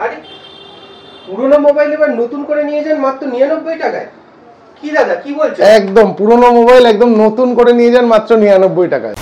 আরে পুরনো মোবাইল এবার নতুন করে নিয়ে যান মাত্র 99 টাকায়। কি দাদা কি বলছো? একদম পুরনো মোবাইল একদম নতুন করে নিয়ে যান মাত্র 99 টাকায়।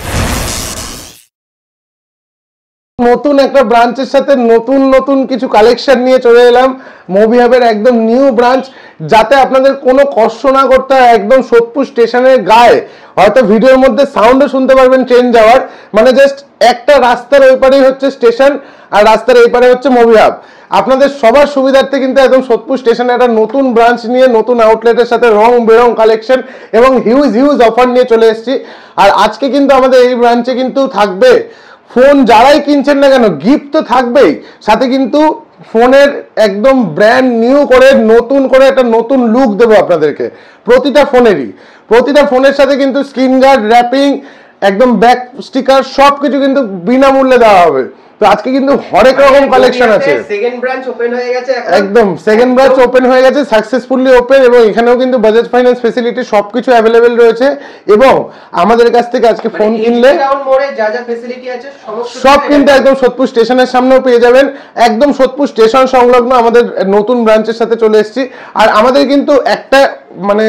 নতুন একটা ব্রাঞ্চের সাথে নতুন নতুন কিছু কালেকশন নিয়ে চলে এলাম মুভি হাবের একদম নিউ ব্রাঞ্চ, যাতে আপনাদের কোনো কষ্ট না করতে হয়। একদম সোদপুর স্টেশনের গায়ে, হয়তো ভিডিওর মধ্যে সাউন্ডও শুনতে পারবেন ট্রেন যাওয়ার, মানে জাস্ট একটা রাস্তার ওই পারেই হচ্ছে স্টেশন আর রাস্তার এই পারে হচ্ছে মুভি হাব। আপনাদের সবার সুবিধার্থে কিন্তু একদম সোদপুর স্টেশনে একটা নতুন ব্রাঞ্চ নিয়ে নতুন আউটলেটের সাথে রং বেরং কালেকশন এবং হিউজ অফার নিয়ে চলে এসেছি। আর আজকে কিন্তু আমাদের এই ব্রাঞ্চে কিন্তু থাকবে ফোন, যারাই কিনছেন না কেন গিফট তো থাকবেই, সাথে কিন্তু ফোনের একদম ব্র্যান্ড নিউ করে নতুন করে একটা নতুন লুক দেবো আপনাদেরকে প্রতিটা ফোনের সাথে কিন্তু স্ক্রিন গার্ড, র্যাপিং, একদম ব্যাক স্টিকার সবকিছু কিন্তু বিনামূল্যে দেওয়া হবে। তো আজকে কিন্তু হরেক রকম কালেকশন আছে। সেকেন্ড ব্রাঞ্চ ওপেন হয়ে গেছে একদম সেকেন্ড ব্রাঞ্চ ওপেন হয়ে গেছে, সাকসেসফুলি ওপেন, এবং এখানেও কিন্তু বাজাজ ফাইন্যান্স ফ্যাসিলিটি সবকিছু অ্যাভেলেবেল রয়েছে। এবং আমাদের কাছ থেকে আজকে ফোন কিনলে যা যা ফ্যাসিলিটি আছে সব কিন্তু একদম সোদপুর স্টেশনের সামনেও পেয়ে যাবেন। একদম সোদপুর স্টেশন সংলগ্ন আমাদের নতুন ব্রাঞ্চের সাথে চলে এসেছি। আর আমাদের কিন্তু একটা মানে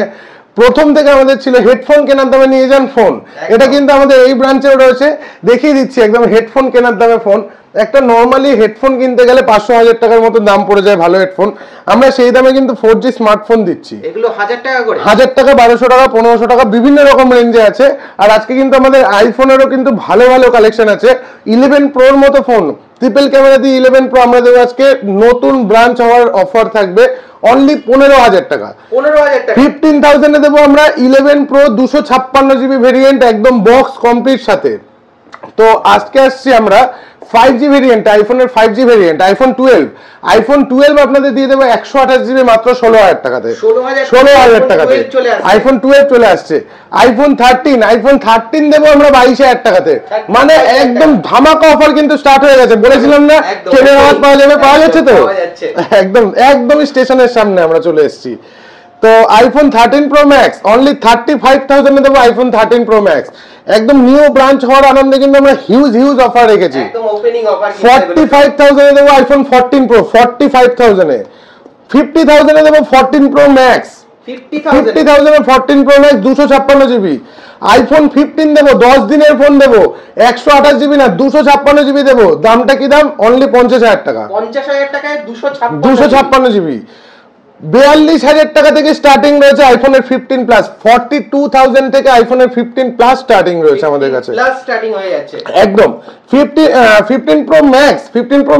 প্রথম থেকে আমাদের ছিল হেডফোন কেনার দামে নিয়ে যান ফোন, এটা কিন্তু আমাদের এই ব্রাঞ্চেও রয়েছে। দেখিয়ে দিচ্ছি একদম হেডফোন কেনার দামে ফোন। একটা নর্মালি হেডফোন কিনতে গেলে 500-1000 টাকার মতো দাম পড়ে যায় ভালো হেডফোন, আমরা সেই দামে কিন্তু 4G স্মার্টফোন দিচ্ছি। এগুলো 1000 টাকা করে, 1000 টাকা, 1200 টাকা, 1500 টাকা, বিভিন্ন রকম রেঞ্জে আছে। আর আজকে কিন্তু আমাদের আইফোনেরও কিন্তু ভালো ভালো কালেকশন আছে। 11 প্রোর মতো ফোন, ট্রিপল ক্যামেরা দিয়ে 11 প্রো আমরা দেবো আজকে। নতুন ব্রাঞ্চ হওয়ার অফার থাকবে অনলি 15000 টাকা। 15,000 এ দেবো আমরা 11 প্রো 256GB ভেরিয়েন্ট, একদম বক্স কমপ্লিট সাথে। তো আজকে আসছি আমরা 5G ভেরিয়েন্ট, আইফোনের 5G ভেরিয়েন্ট আইফোন 12 আপনাদের দিয়ে দেবো 128GB মাত্র 16000 টাকাতে। 16000 টাকাতে আইফোন 12 চলে আসছে। আইফোন 13 দেবো আমরা 22000 টাকাতে। মানে একদম ধামাকা অফার কিন্তু স্টার্ট হয়ে গেছে। বলেছিলাম না ট্রেনের আওয়াজ পাওয়া যাবে, পাওয়া যাচ্ছে তো একদম স্টেশনের সামনে আমরা চলে এসেছি। তো আইফোন 13 প্রো ম্যাক্স অনলি 35,000 এ দেবো আইফোন 13 প্রো ম্যাক্স। একদম নিউ ব্রাঞ্চ হওয়ার আনন্দে কিন্তু আমরা হিউজ অফার রেখেছি। একদম ওপেনিং অফার 45,000 এ দেবো আইফোন 14 প্রো, 45,000 এ। 50,000 এ দেবো 14 প্রো ম্যাক্স, 50,000 এ 14 প্রো ম্যাক্স 256GB। আইফোন 15 দেবো, 10 দিনের ফোন দেবো, 128GB না 256GB দেবো। দামটা কি দাম? অনলি 50,000 টাকা। 50,000 টাকায় 256GB। 42,000 টাকা থেকে স্টার্টিং রয়েছে আইফোনের 15 প্লাস। 42,000 থেকে আইফোনের 15 প্লাস স্টার্টিং রয়েছে আমাদের কাছে, প্লাস স্টার্টিং হয়ে যাচ্ছে একদম। 15 প্রো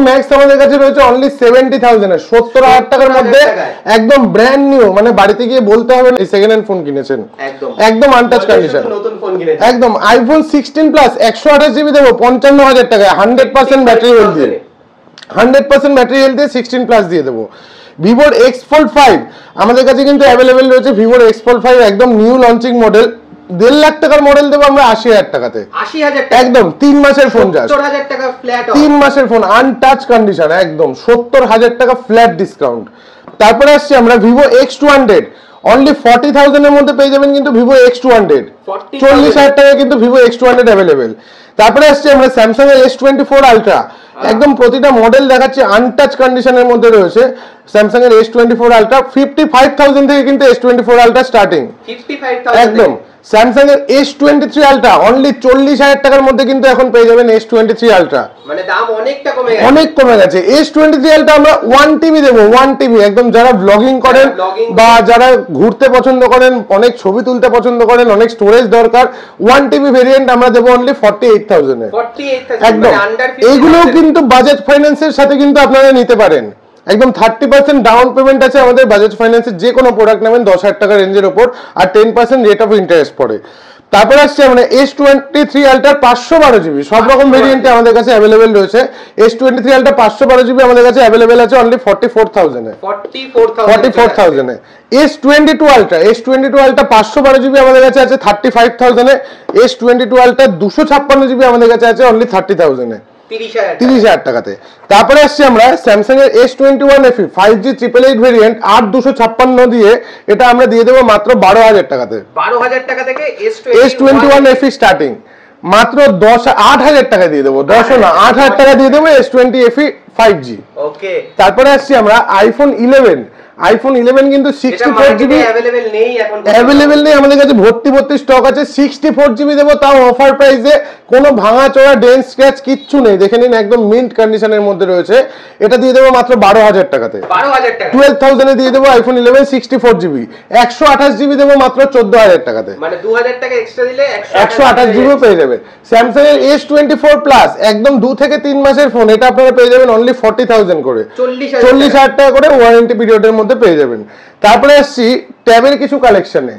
ম্যাক্স আমাদের কাছে রয়েছে অনলি 70,000 এ, 70,000 টাকার মধ্যে একদম ব্র্যান্ড নিউ। মানে বাড়িতে গিয়ে বলতে হবে এই সেকেন্ড হ্যান্ড ফোন কিনেছেন, একদম আনটাচ কন্ডিশন, একদম। আইফোন 16 প্লাস 128GB দেবো 55,000 টাকায়, 100% ব্যাটারি হেলথ দিয়ে, 100% ব্যাটারি হেলথ দিয়ে 16 প্লাস দিয়ে দেবো। ভিভোর X Fold 5 আমাদের কাছে কিন্তু অ্যাভেলেবেল রয়েছে। ভিভোর X Fold 5 একদম নিউ লঞ্চিং মডেল, 1.5 লাখ টাকার মডেল দেবো আমরা 80,000 টাকাতে। 80,000 একদম 3 মাসের ফোন, 70,000 টাকা ফ্ল্যাট, 3 মাসের ফোন আনটাচ কন্ডিশন, একদম 70,000 টাকা ফ্ল্যাট ডিসকাউন্ট। তারপরে আসছি আমরা ভিভো X200 অনলি 40,000 এর মধ্যে পেয়ে যাবেন কিন্তু ভিভো X200, 40,000 টাকায় কিন্তু ভিভো X200 অ্যাভেলেবেল। তারপরে আসছে আমরা স্যামসাং এর S24 আলট্রা, একদম প্রতিটা মডেল দেখাচ্ছি আনটাচ কন্ডিশনের মধ্যে রয়েছে। স্যামসাং এর S24 আলট্রা 55,000 থেকে কিন্তু S24 আলট্রা স্টার্টিং, 55,000 একদম। স্যামসাং এর S23 আলট্রা অনলি 40,000 টাকার মধ্যে কিন্তু এখন পেয়ে যাবেন S23 আলট্রা, মানে দাম অনেকটা কমে গেছে, অনেক কমে গেছে। S23 আলট্রা আমরা 1TB দেবো, 1TB একদম। যারা ব্লগিং করেন বা যারা ঘুরতে পছন্দ করেন, অনেক ছবি তুলতে পছন্দ করেন, অনেক স্টোরেজ দরকার, 1TB ভেরিয়েন্ট আমরা দেবো অনলি 48,000 এ, একদম। এইগুলো কিন্তু বাজাজ ফাইন্যান্সের সাথে কিন্তু আপনারা নিতে পারেন। একদম 30% ডাউন পেমেন্ট আছে আমাদের বাজাজ ফাইন্যান্সের। যে কোনো প্রোডাক্ট নেবেন 10,000 টাকা রেঞ্জের ওপর, আর 10% রেট অফ ইন্টারেস্ট পড়ে। তারপর আসছে আমরা S23 আলট্রা 512GB, সব রকম ভেরিয়েন্টে আমাদের কাছে অ্যাভেলেবেল রয়েছে। S23 আলট্রা 512GB আমাদের কাছে অ্যাভেলেবেল আছে অনলি 44,000 এ, 44,000 এ। S22 আলট্রা 512GB আমাদের কাছে আছে 35,000 এ। S22 আলট্রা 256GB আমাদের কাছে আছে অনলি 30,000 এ, 30,000 টাকাতে। তারপরে আসছি আমরা স্যামসাং এর S21 FE 5G 888 ভেরিয়েন্ট 8256 দিয়ে, এটা আমরা দিয়ে দেবো মাত্র 12,000 টাকাতে। 12,000 টাকা থেকে S21 FE স্টার্টিং মাত্র 8,000 টাকা দিয়ে দেবো, 10 না 8,000 টাকা দিয়ে দেবো S20 FE 5G। ওকে, তারপরে আসছি আমরা আইফোন 11। আইফোন 11 কিন্তু 64GB অ্যাভেলেবেল নেই, আমাদের কাছে ভর্তি স্টক আছে। 64GB দেবো, তাও অফার প্রাইসে, কোনো ভাঙাচোরা ডেন্ট স্ক্র্যাচ কিচ্ছু নেই, দেখে নিন একদম মিন্ট কন্ডিশনের মধ্যে রয়েছে। এটা দিয়ে দেবো মাত্র 12,000 টাকাতে। 12,000 এ দিয়ে দেবো আইফোন 11 64GB। 128GB দেবো মাত্র 14,000 টাকাতে, মানে 2,000 টাকা এক্সট্রা দিলে 128GB পেয়ে যাবে। স্যামসাং এর S24 প্লাস একদম 2 থেকে 3 মাসের ফোন, এটা আপনারা পেয়ে যাবেন অনলি 40,000 করে, 40,000 টাকা করে ওয়ারেন্টি পিরিয়ডের মধ্যে পেয়ে যাবেন। তারপরে আসছি ট্যাবের কিছু কালেকশনে।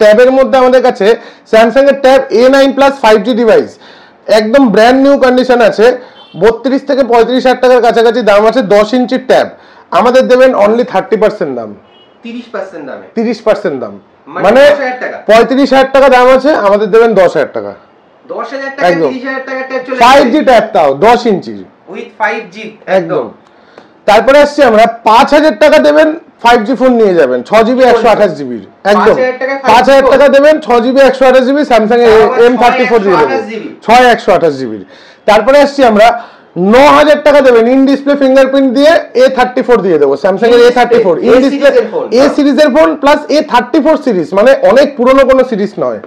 ট্যাবের মধ্যে আমাদের কাছে স্যামসাং এর tab A9 plus 5G device একদম ব্র্যান্ড নিউ কন্ডিশন আছে। 32 থেকে 35,000 টাকার কাছাকাছি দাম আছে। 10 ইঞ্চির ট্যাব আমাদের দেবেন অনলি 30% দাম, 30% দামে, 30% দাম, মানে 35,000 টাকা দাম আছে, আমাদের দেবেন 10,000 টাকা। 10,000 টাকা 30,000 টাকা ট্যাব চলে 5G ট্যাব, তাও 10 ইঞ্চি উইথ 5G একদম। তারপরে আসছি আমরা 5,000 টাকা দেবেন 5G ফোন নিয়ে যাবেন 6GB 128GB একদম। 5,000 টাকা দেবেন 6GB 128GB স্যামসাং এর M34 দিয়ে দেবো 6/128GB। তারপরে আসছি আমরা 9,000 টাকা দেবেন ইন ডিসপ্লে ফিঙ্গারপ্রিন্ট দিয়ে A34 দিয়ে দেবো স্যামসাং এর A34 ইন ডিসপ্লে A সিরিজের ফোন প্লাস A34 সিরিজ, মানে অনেক পুরনো কোনো সিরিজ নয়।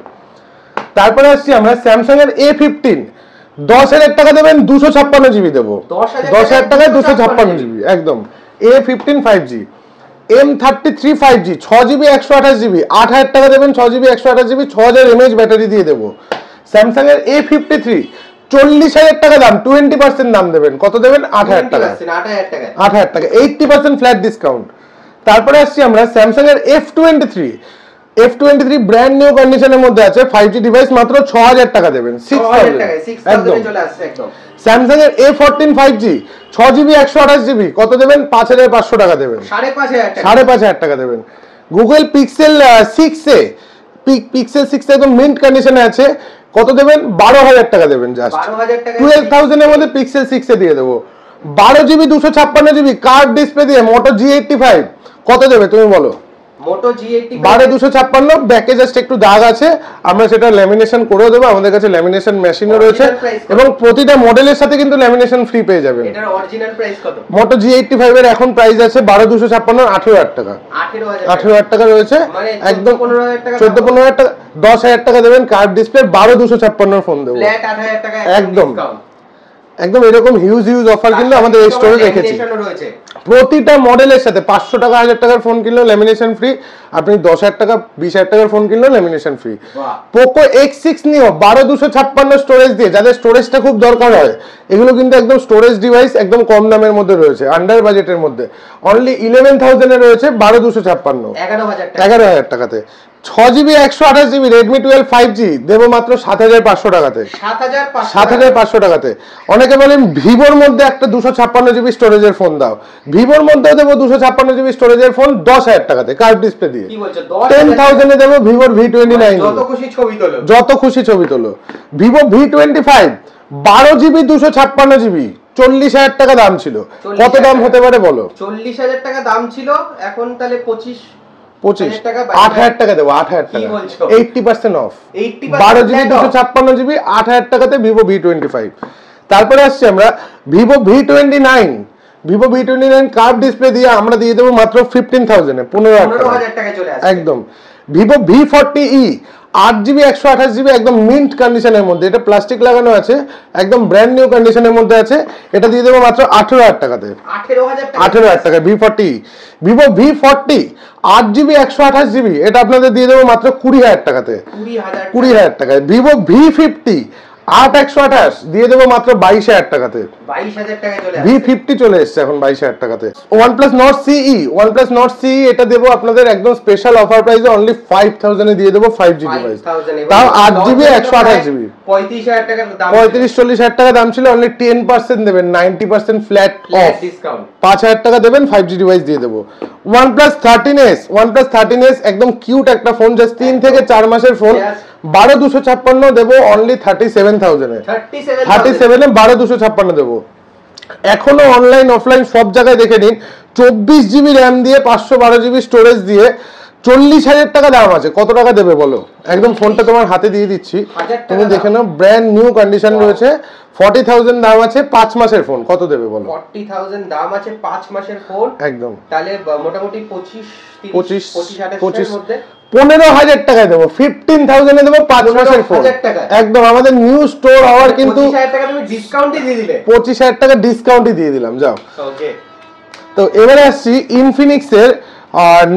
তারপরে আসছি আমরা স্যামসাং এর A15 10,000 টাকা দেবেন 256GB দেবো, 10,000 টাকায় 256GB একদম। A15 5G M33 5G 6GB 128GB 8,000 টাকা দেবেন 6GB 128GB 6,000 mAh ব্যাটারি দিয়ে দেবো। স্যামসাং এর A53 40,000 টাকা দাম, 20% দাম দেবেন, কত দেবেন 8,000 টাকা, 8,000 টাকা 80% ফ্ল্যাট ডিসকাউন্ট। তারপরে আসছি আমরা স্যামসাং এর F23 ব্র্যান্ড নিউ কন্ডিশনের মধ্যে আছে 5G ডিভাইস, মাত্র 6,000 টাকা দেবেন, 6,000 একদম। স্যামসাং এর A14 5G 6GB 128GB কত দেবেন 5,500 টাকা দেবেন, 5,500 টাকা দেবেন। গুগল পিক্সেল 6a পিক্সেল 6 একদম মিন্ট কন্ডিশনে আছে, কত দেবেন 12,000 টাকা দেবেন, জাস্ট 12,000 এর মধ্যে পিক্সেল 6 এ দিয়ে দেবো। 12GB 256GB কার্ড ডিসপ্লে দিয়ে মোটো G85 কত দেবে তুমি বলো? মোটো G85 12,256 ব্যাকে জাস্ট একটু দাগ আছে, আমরা সেটা ল্যামিনেশন করে দেবো, আমাদের কাছে ল্যামিনেশন মেশিনও রয়েছে এবং প্রতিটা মডেলের সাথে কিন্তু ল্যামিনেশন ফ্রি পেয়ে যাবেন। এটার অরিজিনাল প্রাইস কত? মোটো G85 এর এখন প্রাইস আছে 12,256 18,000 টাকা, 18,000 টাকা রয়েছে একদম, 14-15,000 টাকা, 10,000 টাকা দেবেন কার্ড ডিসপ্লে 12,256 ফোন দেবো ফ্ল্যাট 8,000 টাকা একদম একদম। এরকম হিউজ অফার কিন্তু আমাদের এই স্টোরে রেখেছি। প্রতিটা মডেলের সাথে 500 টাকা 1,000 টাকার ফোন কিনলেও ল্যামিনেশন ফ্রি, আপনি 10,000 টাকা 20,000 টাকার ফোন কিনলেও ল্যামিনেশন ফ্রি। পোকো X6 নিও 12,256 স্টোরেজ দিয়ে, যাদের স্টোরেজটা খুব দরকার হয়, এগুলো কিন্তু একদম স্টোরেজ ডিভাইস একদম কম দামের মধ্যে রয়েছে, আন্ডার বাজেটের মধ্যে, অনলি 11,000 এ রয়েছে 12,256 11,000 টাকাতে। 6GB 128GB Redmi 12 5G দেবো মাত্র 7,500 টাকাতে, 7,500 টাকাতে। অনেকে বলেন ভিভোর মধ্যে একটা 256GB স্টোরেজের ফোন দাও, ভিভোর মধ্যে দেবো 256GB স্টোরেজের ফোন 10,000 টাকাতে কার্ড ডিসপ্লে দিয়ে, 10,000 এ দেবো ভিভোর V29, যত খুশি ছবি তোলো। ভিভো V25 12GB 256GB 40,000 টাকা দাম ছিল, কত দাম হতে পারে বলো? 40,000 টাকা দাম ছিল, এখন তাহলে 25 8,000 টাকা দেবো, 8,000 টাকা 80% অফ, 12GB 256GB 8,000 টাকাতে ভিভো V25। তারপরে আসছি আমরা ভিভো V29 কার্ভ ডিসপ্লে দিয়ে আমরা দিয়ে দেবো মাত্র 15,000 এ, 15,000 টাকা একদম। ভিভো V40e 8GB 128GB একদম মিন্ট কন্ডিশনের মধ্যে, এটা প্লাস্টিক লাগানো আছে, একদম ব্র্যান্ড নিউ কন্ডিশনের মধ্যে আছে, এটা দিয়ে দেবো মাত্র 18,000 টাকাতে, 18,000 টাকা V40। Vivo V40 8GB 128GB এটা আপনাদের দিয়ে দেবো মাত্র 20,000 টাকাতে, 20,000 টাকায়। ভিভো V50 8/128 দিয়ে দেবো মাত্র 22,000 টাকাতে, 22,000 টাকায় চলে আসছে। V50 চলে এসেছে এখন 22,000 টাকাতে। OnePlus Nord CE এটা দেবো আপনাদের একদম স্পেশাল অফার প্রাইসে অনলি 5,000 এ দিয়ে দেবো 5G ডিভাইস, তাও 8GB 128GB 35,000 টাকা দাম, 35-40,000 টাকা দাম ছিল, অনলি 10% দেবেন, 90% ফ্ল্যাট অফ ডিসকাউন্ট, 5,000 টাকা দেবেন 5G ডিভাইস দিয়ে দেবো। OnePlus 13s একদম কিউট একটা ফোন, জাস্ট 3 থেকে 4 মাসের ফোন, 12,256 দেবো অনলি 37,000 এ, 37 এ 12,256 দেবো। এখনো অনলাইন অফলাইন সব জায়গায় দেখে নিন, 24GB র্যাম দিয়ে 512GB স্টোরেজ দিয়ে 40,000 টাকা দাম আছে। কত টাকা দেবে বলো? একদম ফোনটা তোমার হাতে দিয়ে দিচ্ছি, তুমি দেখে নাও, ব্র্যান্ড নিউ কন্ডিশন রয়েছে। 40,000 দাম আছে, 5 মাসের ফোন। কত দেবে বলো? 40,000 দাম আছে, 5 মাসের ফোন। একদম, তাহলে মোটামুটি 25,000 মধ্যে 15,000 টাকায় দেবো। 15,000 এ দেবো 5 মাসের ফোন। একদম আমাদের নিউ স্টোর হওয়ার কিন্তু 25,000 টাকা তুমি ডিসকাউন্টই দিয়ে দিলে। 25,000 টাকা ডিসকাউন্টই দিয়ে দিলাম, যাও। ওকে, তো এবারে আসছি ইনফিনিক্সের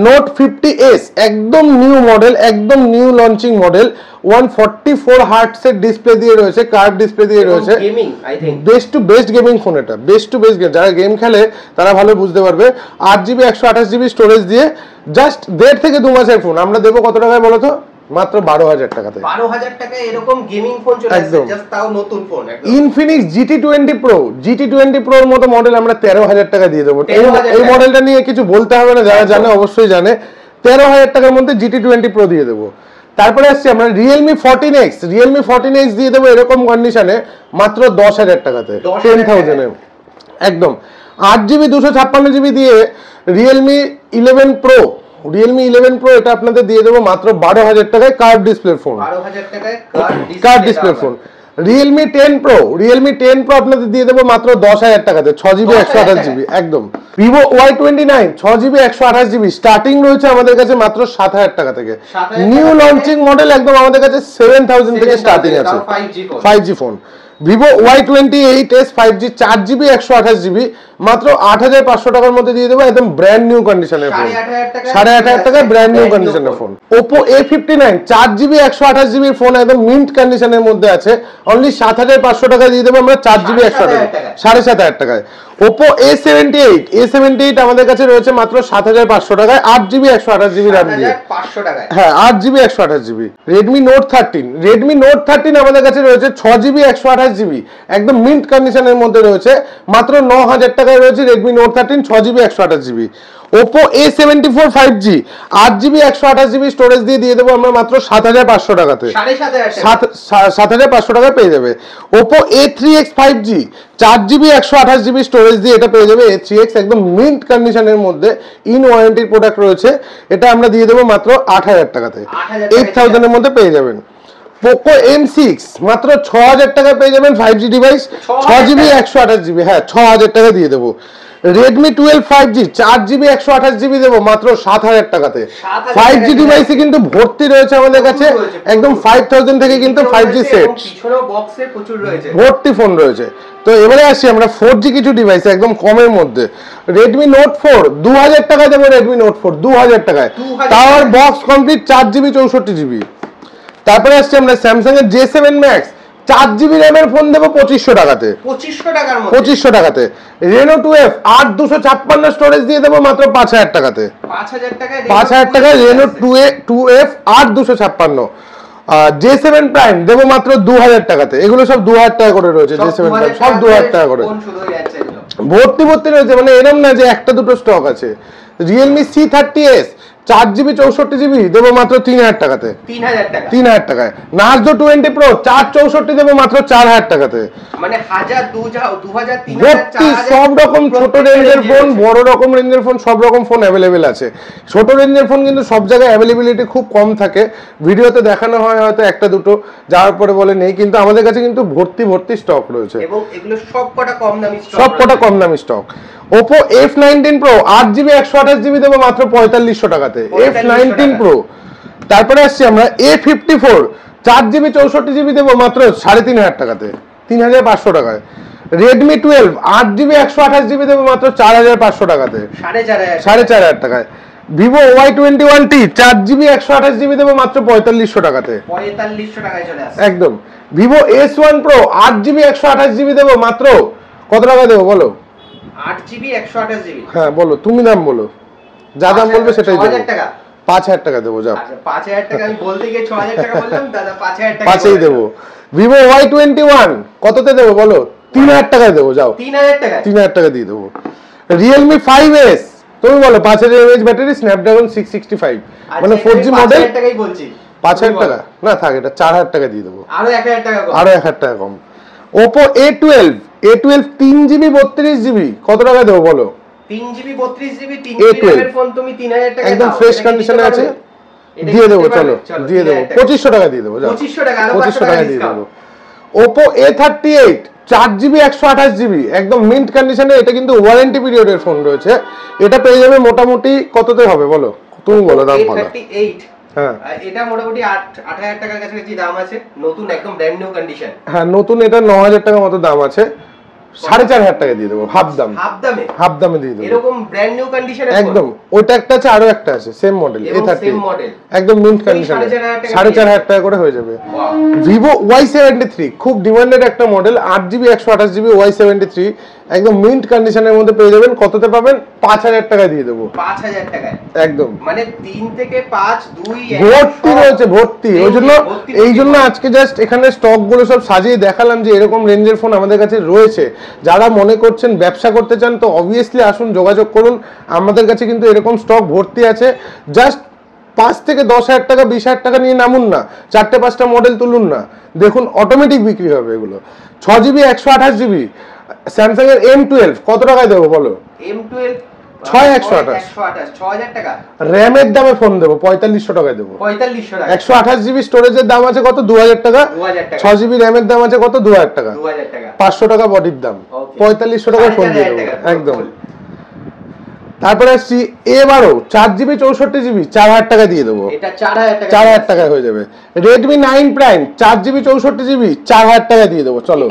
নোট 50s, একদম নিউ মডেল, একদম নিউ লঞ্চিং মডেল। 144 হার্টসের ডিসপ্লে দিয়ে রয়েছে, কার্ভ ডিসপ্লে দিয়ে রয়েছে। Gaming I thing best to best gaming phone এটা, বেস্ট টু বেস্ট গেম। যারা গেম খেলে তারা ভালো বুঝতে পারবে। 8GB 128GB স্টোরেজ দিয়ে জাস্ট 1.5 থেকে 2 মাসের ফোন আমরা দেবো কত টাকায় বলো তো? মাত্র 12,000 টাকাতে। 12,000 টাকায় এরকম গেমিং ফোন চলে আসছে, জাস্ট তাও নতুন ফোন একদম। Infinix GT20 Pro, GT20 Pro এর মতো মডেল আমরা 13,000 টাকা দিয়ে দেবো। এই মডেলটা নিয়ে কিছু বলতে হবে না, যারা জানে অবশ্যই জানে। 13,000 টাকার মধ্যে GT20 Pro দিয়ে দেবো। তারপরে আসছি আমরা Realme 14X, Realme 14X দিয়ে দেবো এরকম কন্ডিশনে মাত্র 10,000 টাকাতে, 10,000 এ একদম। 8GB 256GB দিয়ে Realme 11 Pro, Realme 11 Pro এটা আপনাদের দিয়ে দেবো মাত্র 12,000 টাকায়, কার্ভ ডিসপ্লে ফোন। 12,000 টাকায় curve display phone. Realme 10 Pro, Realme 10 Pro আপনাদের দিয়ে দেবো মাত্র 10,000 টাকাতে, 6GB 128GB একদম। Vivo Y29 6GB 128GB starting রয়েছে আমাদের কাছে মাত্র 7,000 টাকা থেকে। নিউ লঞ্চিং মডেল একদম আমাদের কাছে 7,000 থেকে স্টার্টিং আছে, 5G phone. Vivo Y28s 5G 4GB 128GB মাত্র 8,500 টাকার মধ্যে দিয়ে দেবো, একদম ব্র্যান্ড নিউ কন্ডিশনের ফোন। 8,500 টাকা ব্র্যান্ড নিউ কন্ডিশনের phone. Oppo A59 4GB 128GB phone একদম মিন্ট কন্ডিশনের মধ্যে আছে, অনলি 7,500 টাকা দিয়ে দেবো আমরা 4GB 128, 7,500 টাকায়। Oppo A78 আমাদের কাছে রয়েছে মাত্র 7,500 টাকায়, 8GB 128GB RAM দিয়ে। 500 টাকায়, হ্যাঁ 8GB 128GB। Redmi Note 13 আমাদের কাছে রয়েছে 6GB 128GB একদম মিন্ট কন্ডিশনের মধ্যে রয়েছে, মাত্র 9,000 টাকায় রয়েছে Redmi Note 13 6GB 128GB। Oppo A74 5G 8GB 128GB storage দিয়ে দেবো আমরা মাত্র 7,500 টাকাতে, 7,500 টাকা পেয়ে যাবে। Oppo A3X 5G 4GB 128GB storage দিয়ে এটা পেয়ে যাবে A3X একদম মিন্ট কন্ডিশনের মধ্যে, ইন ওয়ারেন্টির প্রোডাক্ট রয়েছে। এটা আমরা দিয়ে দেবো মাত্র 8,000 টাকাতে, 8,000 এর মধ্যে পেয়ে যাবেন। Poco M6 মাত্র 6,000 টাকা পেয়ে যাবেন 5G ডিভাইস, 6GB 128GB, হ্যাঁ 6,000 টাকা দিয়ে দেবো। Redmi 12 5G 4GB 128GB দেবো মাত্র 7,000 টাকাতে। 5G ডিভাইসে কিন্তু ভর্তি রয়েছে আমাদের কাছে, একদম 5,000 থেকে কিন্তু 5G সেট, পিছনেও বক্সে প্রচুর রয়েছে, ভর্তি ফোন রয়েছে। তো এবারে আসি আমরা 4G কিছু ডিভাইস একদম কমের মধ্যে। Redmi Note 4 2,000 টাকা দেবো, Redmi Note 4 2,000 টাকায়, তার বক্স কমপ্লিট 4GB 64GB। তারপরে আসছে আমরা স্যামসাং এর J7 Max 4GB RAM এর ফোন দেবো 2,500 টাকাতে, 2,500 টাকাতে। Reno 2F 8/256 স্টোরেজ দিয়ে দেবো মাত্র 5,000 টাকাতে, 5,000 টাকায় Reno 2F 8/256। J7 Prime দেবো মাত্র 2,000 টাকাতে। এগুলো সব 2,000 টাকা করে রয়েছে, J7 Prime সব 2,000 টাকা করে ভর্তি রয়েছে, মানে এরকম না যে একটা দুটো স্টক আছে। Realme C30s 4GB 64GB দেবো মাত্র 3,000 টাকাতে, 3,000 টাকায়। Narzo 20 Pro 464 দেবো মাত্র 4,000 টাকাতে, মানে 1,000 2,000 ভর্তি সব রকম ছোট রেঞ্জের ফোন, বড় রকম রেঞ্জের ফোন, সব রকম ফোন অ্যাভেলেবেল আছে। ছোট রেঞ্জের ফোন কিন্তু সব জায়গায় অ্যাভেলেবিলিটি খুব কম থাকে, ভিডিওতে দেখানো হয় হয়তো একটা দুটো, যাওয়ার পরে বলে নেই, কিন্তু আমাদের কাছে কিন্তু ভর্তি স্টক রয়েছে, এবং এগুলো সবকটা কম দামি stock. Oppo F19 Pro 8GB 128GB দেবো মাত্র 4,500 টাকাতে, F19 Pro। তারপরে আসছি আমরা A54 4GB 64GB দেবো মাত্র 3,500 টাকাতে, 3,500 টাকায়। Redmi 12 8GB 128GB দেবো মাত্র 4,500 টাকাতে, 4,500 টাকায়। Vivo Y21T 4GB 128GB দেবো মাত্র 4,500 টাকাতে, 4,500 টাকায় চলে আসে একদম। Vivo S1 Pro 8GB 128GB দেবো মাত্র কত টাকা দেবো বলো? 8GB 128GB, হ্যাঁ বলো, তুমি দাম বলো, যা দাম বলবে সেটাই দেবো। 5,000 টাকা দেবো, যাও। 5,000 টাকা আমি বলতে গিয়ে 6,000 টাকা বললাম, দাদা 5,000 টাকা 5,000 দেবো। Vivo Y21 কততে দেবো বলো? 3,000 টাকায় দেবো, যাও। 3,000 টাকা দিয়ে দেবো। Realme 5S তুমি বলো, 5,000 mAh ব্যাটারি, Snapdragon 665, মানে 4G মডেল, 5,000 টাকা না থাক, এটা 4,000 টাকা দিয়ে দেবো, আরো 1,000 টাকা কম, আরো 1,000 টাকা কম। Oppo A12 3GB 32GB কত টাকা দেবো বলো? 3GB 32GB A12 এর ফোন তুমি 3000 টাকা একদম ফ্রেশ কন্ডিশনে আছে, দিয়ে দেবো। চলো দিয়ে দেবো, 2500 টাকা দিয়ে দেবো। 2500 টাকা, 2500 টাকা দিয়ে দেবো। Oppo A38 4GB 128GB একদম মিন্ট কন্ডিশনে, এটা কিন্তু ওয়ারেন্টি পিরিয়ডের ফোন রয়েছে। এটা পেয়ে যাবে মোটামুটি কততে হবে বলো, তুমি বলো দাম বলো। A38 হ্যাঁ এটা মোটামুটি 8000 টাকার কাছাকাছি দাম আছে, নতুন একদম ব্র্যান্ড নিউ কন্ডিশন। হ্যাঁ নতুন এটা 9000 টাকা মতো দাম আছে, 4500 টাকা দিয়ে দেবো, হাফ দামে দিয়ে দেবো, এরকম ব্র্যান্ড নিউ কন্ডিশনে একদম। ওইটা একটা আছে, আরো একটা আছে সেম মডেল A30 একদম মিন্ট কন্ডিশনে, 4500 টাকা করে হয়ে যাবে। Vivo Y73 খুব ডিমান্ডেড একটা মডেল, 8GB 128GB Y73 একদম মিন্ট কন্ডিশনের মধ্যে পেয়ে যাবেন। কততে পাবেন? 5000 টাকা দিয়ে দেবো। 5000 টাকায় একদম, মানে 3 থেকে 5 2 ভর্তি রয়েছে, ভর্তি। এই জন্য আজকে জাস্ট এখানে স্টক গুলো সব সাজিয়ে দেখালাম যে এরকম রেঞ্জের ফোন আমাদের কাছে রয়েছে। যারা মনে করছেন ব্যবসা করতে চান তো অবভিয়াসলি আসুন, যোগাযোগ করুন। আমাদের কাছে কিন্তু এরকম স্টক ভর্তি আছে। জাস্ট 5 থেকে 10,000 টাকা 20,000 টাকা নিয়ে নামুন না, 4-5টা মডেল তুলুন না, দেখুন অটোমেটিক বিক্রি হবে এগুলো। 6GB 128GB স্যামসাং এর M12 কত টাকায় দেবো বলো? M12 6128 6000 টাকা র‍্যামের দামে ফোন দেবো, 4500 টাকায় দেবো। 4500 টাকা। 128GB স্টোরেজের দাম আছে কত? 2000 টাকা। 6GB র‍্যামের দাম আছে কত? 2000 টাকা। 500 টাকা বডির দাম, 4500 টাকায় ফোন দিয়ে দেবো একদম। তারপরে আসছি A12 4GB 64GB 4000 টাকা দিয়ে দেবো, এটা 4000 টাকা, 4000 টাকায় হয়ে যাবে। Redmi 9 Prime 4GB 64GB 4000 টাকা দিয়ে দেবো। চলো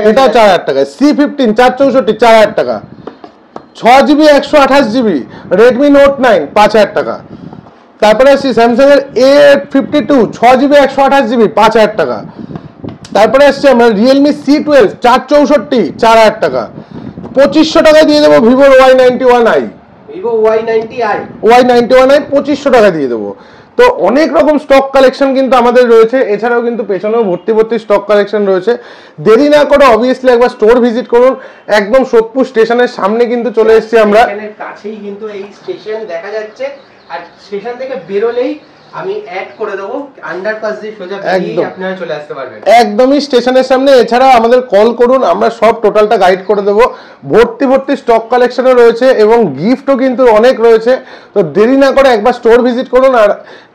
এটাও 4000 টাকা। C15 464 4000 টাকা। 6GB 128GB Redmi Note 9 5000 টাকা। তারপরে আসছি স্যামসাং এর A52 6GB 128GB 5000 টাকা। তারপরে আসছে আমরা Realme C12 464 4000 টাকা। 2500 টাকায় দিয়ে দেবো Vivo Y91i, Vivo Y90i 2500 টাকা দিয়ে দেবো। তো অনেক রকম স্টক কালেকশন কিন্তু আমাদের রয়েছে, এছাড়াও কিন্তু পেছনেও ভর্তি স্টক কালেকশন রয়েছে। দেরি না করে অবভিয়াসলি একবার স্টোর ভিজিট করুন। একদম সোদপুর স্টেশনের সামনে কিন্তু চলে এসেছি আমরা, এখানের কাছেই কিন্তু এই স্টেশন দেখা যাচ্ছে। আর স্টেশন থেকে বেরোলেই আমি অ্যাড করে দেবো, আন্ডারপাস দিয়ে সোজা বেরিয়ে আপনারা চলে আসতে পারবেন একদমই স্টেশনের সামনে। এছাড়া আমাদের কল করুন, আমরা সব টোটালটা গাইড করে দেবো। ভর্তি স্টক কালেকশনও রয়েছে এবং গিফটও কিন্তু অনেক রয়েছে। তো দেরি না করে একবার স্টোর ভিজিট করুন। আর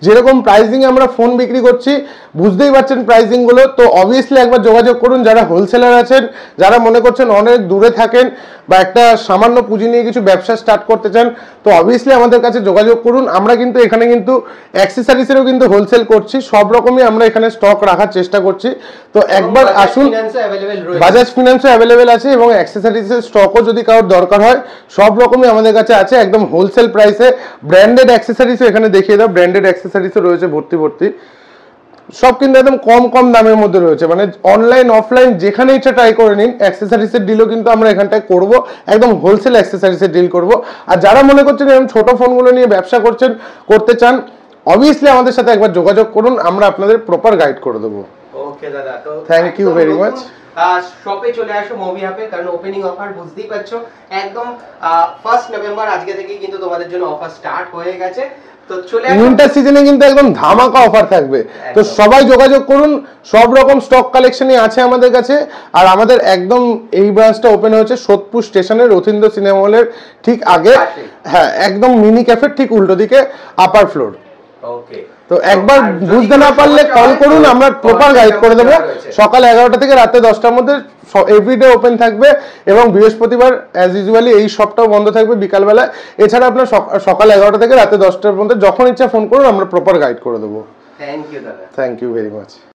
যেরকম প্রাইসিং আমরা ফোন বিক্রি করছি বুঝতেই পারছেন প্রাইসিং গুলো, তো অবভিয়াসলি একবার যোগাযোগ করুন। যারা হোলসেলার আছেন, যারা মনে করছেন অনেক দূরে থাকেন বা একটা সামান্য পুঁজি নিয়ে কিছু ব্যবসা স্টার্ট করতে চান, তো অবভিয়াসলি আমাদের কাছে যোগাযোগ করুন। আমরা কিন্তু এখানে কিন্তু অ্যাক্সেসরিজেরও কিন্তু হোলসেল করছি, সব রকমই আমরা এখানে স্টক রাখার চেষ্টা করছি। তো একবার আসুন, বাজাজ ফিনান্সও অ্যাভেলেবেল আছে এবং অ্যাক্সেসরিজের স্টকও যদি কারোর দরকার হয় সব রকমই আমাদের কাছে আছে একদম হোলসেল প্রাইসে। ব্র্যান্ডেড অ্যাক্সেসরিজও এখানে দেখিয়ে দাও, ব্র্যান্ডেড অ্যাক্সেসরিজও রয়েছে ভর্তি। সব কিন্তু একদম কম দামের মধ্যে রয়েছে, মানে অনলাইন অফলাইন যেখানে ইচ্ছা ট্রাই করে নিন। অ্যাক্সেসরিজের ডিলও কিন্তু আমরা এখানটায় করব, একদম হোলসেল অ্যাক্সেসরিজের ডিল করব। আর যারা মনে করছেন এরকম ছোট ফোনগুলো নিয়ে ব্যবসা করতে চান, অবভিয়াসলি আমাদের সাথে একবার যোগাযোগ করুন, আমরা আপনাদের প্রপার গাইড করে দেবো। ওকে দাদা, তো থ্যাংক ইউ ভেরি মাচ। শপে চলে আসো মুভি হাবে, কারণ ওপেনিং অফার বুঝতেই পারছো একদম 1 নভেম্বর আজকে থেকেই কিন্তু তোমাদের জন্য অফার স্টার্ট হয়ে গেছে। তো চলে আসো, উইন্টার সিজনে কিন্তু একদম ধামাকা অফার থাকবে। তো সবাই যোগাযোগ করুন, সব রকম স্টক কালেকশনই আছে আমাদের কাছে। আর আমাদের একদম এই ব্রাঞ্চটা ওপেন হয়েছে সোদপুর স্টেশনের রথীন্দ্র সিনেমা হলের ঠিক আগে, হ্যাঁ একদম মিনি ক্যাফের ঠিক উল্টো দিকে আপার ফ্লোর। ওকে, তো একবার বুঝতে না পারলে কল করুন, আমরা প্রপার গাইড করে দেবো। সকাল 11টা থেকে রাতে 10টার মধ্যে এভরিডে ওপেন থাকবে এবং বৃহস্পতিবার অ্যাজ ইউজুয়ালি এই শপটাও বন্ধ থাকবে বিকালবেলায়। এছাড়া আপনার সকাল 11টা থেকে রাতে 10টার মধ্যে যখন ইচ্ছা ফোন করুন, আমরা প্রপার গাইড করে দেবো। থ্যাংক ইউ দাদা, থ্যাংক ইউ ভেরি মাচ।